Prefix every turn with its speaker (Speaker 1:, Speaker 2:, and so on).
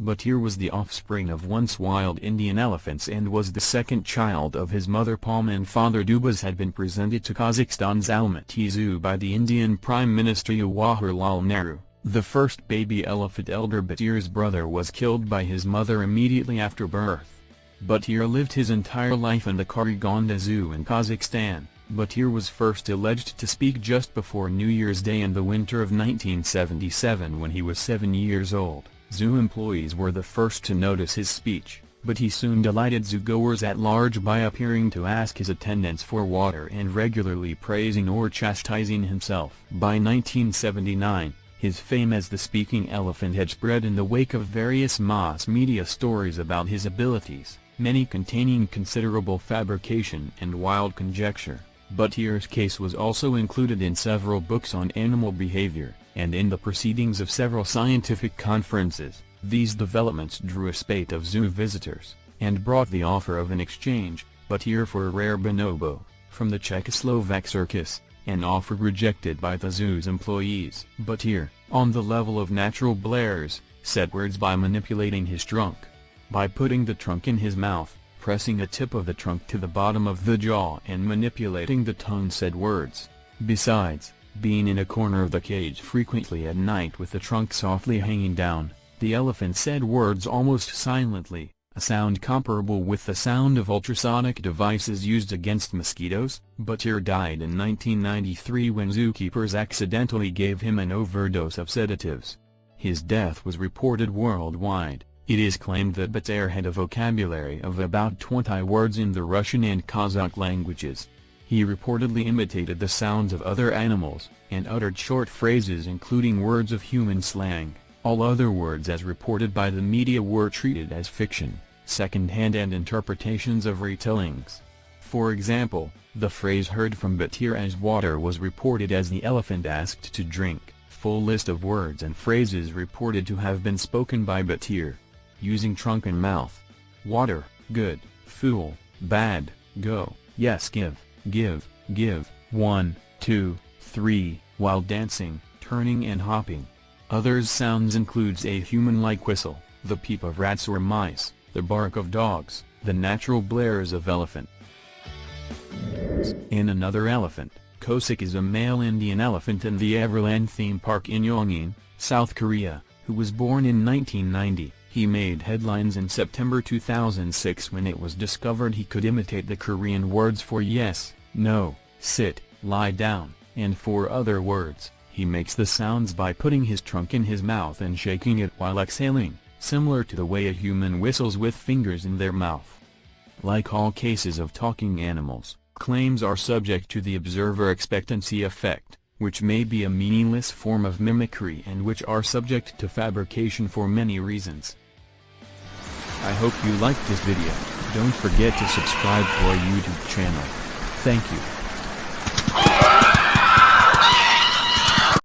Speaker 1: Batyr was the offspring of once wild Indian elephants and was the second child of his mother Palma and father Dubas. Had been presented to Kazakhstan's Almaty Zoo by the Indian Prime Minister Jawaharlal Nehru. The first baby elephant, elder Batyr's brother, was killed by his mother immediately after birth. Batyr lived his entire life in the Karaganda Zoo in Kazakhstan. Batyr was first alleged to speak just before New Year's Day in the winter of 1977 when he was 7 years old. Zoo employees were the first to notice his speech, but he soon delighted zoogoers at large by appearing to ask his attendants for water and regularly praising or chastising himself. By 1979, his fame as the speaking elephant had spread in the wake of various mass media stories about his abilities, many containing considerable fabrication and wild conjecture. Batyr's case was also included in several books on animal behavior, and in the proceedings of several scientific conferences. These developments drew a spate of zoo visitors, and brought the offer of an exchange, Batyr for a rare bonobo, from the Czechoslovak circus, an offer rejected by the zoo's employees. Batyr, on the level of natural blares, said words by manipulating his trunk. By putting the trunk in his mouth, pressing a tip of the trunk to the bottom of the jaw and manipulating the tongue, said words. Besides, being in a corner of the cage frequently at night with the trunk softly hanging down, the elephant said words almost silently, a sound comparable with the sound of ultrasonic devices used against mosquitoes. Batyr died in 1993 when zookeepers accidentally gave him an overdose of sedatives. His death was reported worldwide. It is claimed that Batyr had a vocabulary of about 20 words in the Russian and Kazakh languages. He reportedly imitated the sounds of other animals, and uttered short phrases including words of human slang. All other words, as reported by the media, were treated as fiction, second-hand, and interpretations of retellings. For example, the phrase heard from Batyr as water was reported as the elephant asked to drink. Full list of words and phrases reported to have been spoken by Batyr. Using trunk and mouth. Water, good; fool, bad; go, yes; give, 1, 2, 3, while dancing, turning and hopping. Others sounds includes a human-like whistle, the peep of rats or mice, the bark of dogs, the natural blares of elephant. In another elephant, Kosik is a male Indian elephant in the Everland theme park in Yongin, South Korea, who was born in 1990. He made headlines in September 2006 when it was discovered he could imitate the Korean words for yes, no, sit, lie down, and for other words. He makes the sounds by putting his trunk in his mouth and shaking it while exhaling, similar to the way a human whistles with fingers in their mouth. Like all cases of talking animals, claims are subject to the observer expectancy effect, which may be a meaningless form of mimicry and which are subject to fabrication for many reasons. I hope you liked this video. Don't forget to subscribe to our YouTube channel. Thank you.